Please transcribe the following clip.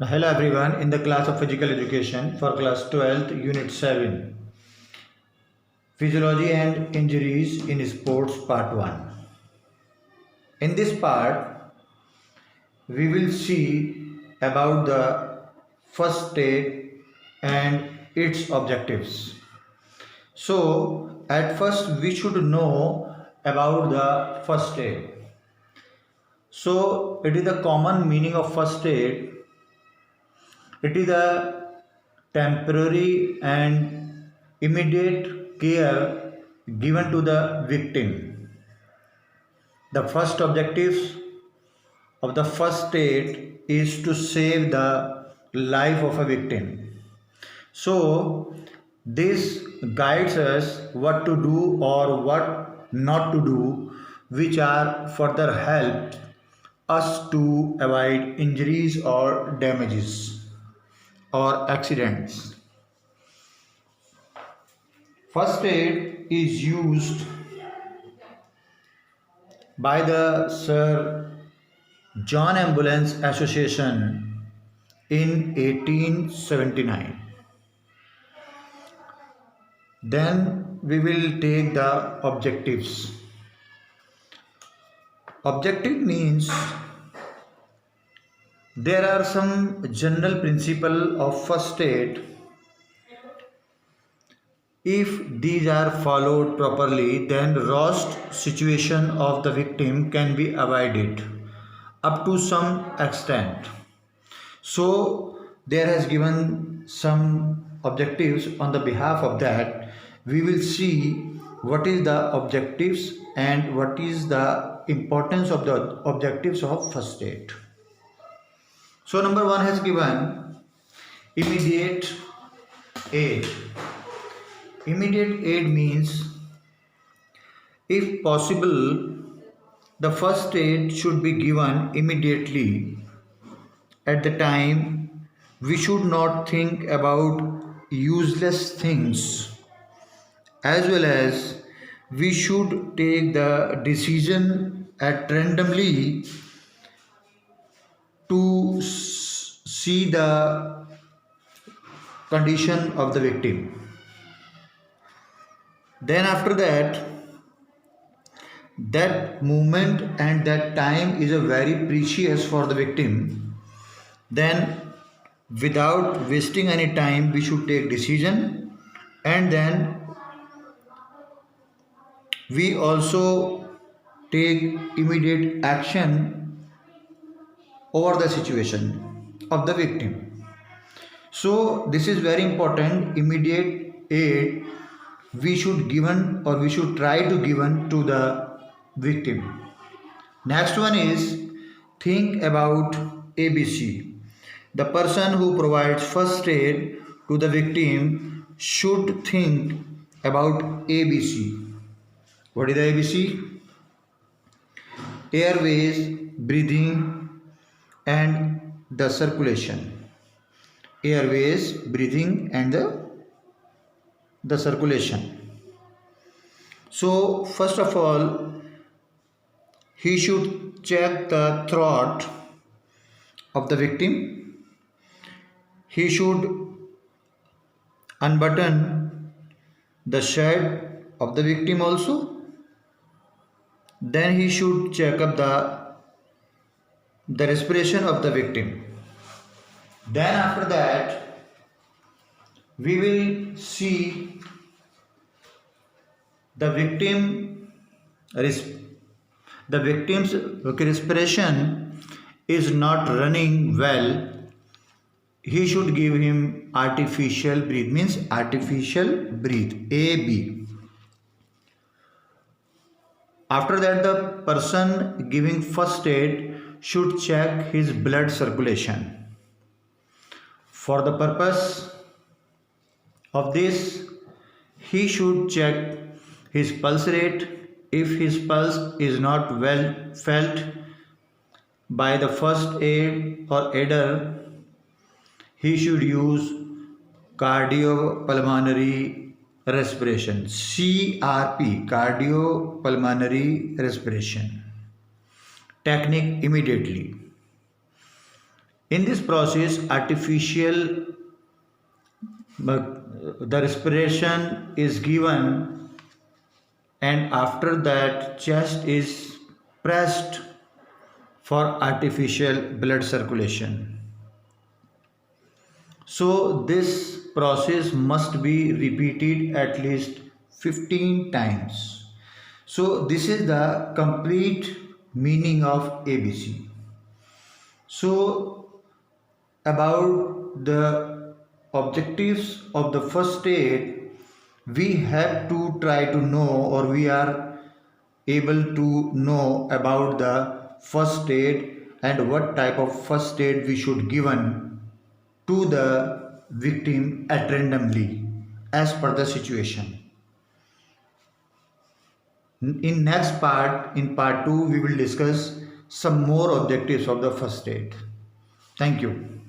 Hello everyone, in the class of physical education for class 12th unit 7, physiology and injuries in sports part 1. In this part we will see about the first aid and its objectives. So at first we should know about the first aid. So it is the common meaning of first aid. It is a temporary and immediate care given to the victim. The first objective of the first aid is to save the life of a victim. So, this guides us what to do or what not to do, which are further help us to avoid injuries or damages or accidents. First aid is used by the Sir John Ambulance Association in 1879. Then we will take the objectives. Objective means there are some general principle of first aid. If these are followed properly, then worst situation of the victim can be avoided up to some extent. So there has given some objectives on the behalf of that. We will see what is the objectives and what is the importance of the objectives of first aid. So number 1 has given immediate aid. Immediate aid means, if possible, the first aid should be given immediately. At the time, we should not think about useless things, as well as we should take the decision at randomly to see the condition of the victim. Then after that, that moment and that time is a very precious for the victim. Then without wasting any time, we should take decision, and then we also take immediate action over the situation of the victim. So this is very important. Immediate aid we should given or we should try to given to the victim. Next one is think about ABC. The person who provides first aid to the victim should think about ABC. What is the ABC? Airways, breathing and the circulation. Airways, breathing and the circulation. So first of all, he should check the throat of the victim. He should unbutton the shirt of the victim also. Then he should check up the respiration of the victim. Then after that, we will see the victim's respiration is not running well. He should give him artificial breath, means artificial breath, AB. After that, the person giving first aid should check his blood circulation. For the purpose of this, he should check his pulse rate. If his pulse is not well felt by the first aid or aider, he should use cardiopulmonary respiration, CRP, cardiopulmonary respiration technique immediately. In this process, the respiration is given, and after that chest is pressed for artificial blood circulation. So this process must be repeated at least 15 times. So this is the complete meaning of ABC. So about the objectives of the first aid, we have to try to know, or we are able to know about the first aid and what type of first aid we should given to the victim at randomly as per the situation. In next part, in part 2, we will discuss some more objectives of the first aid. Thank you.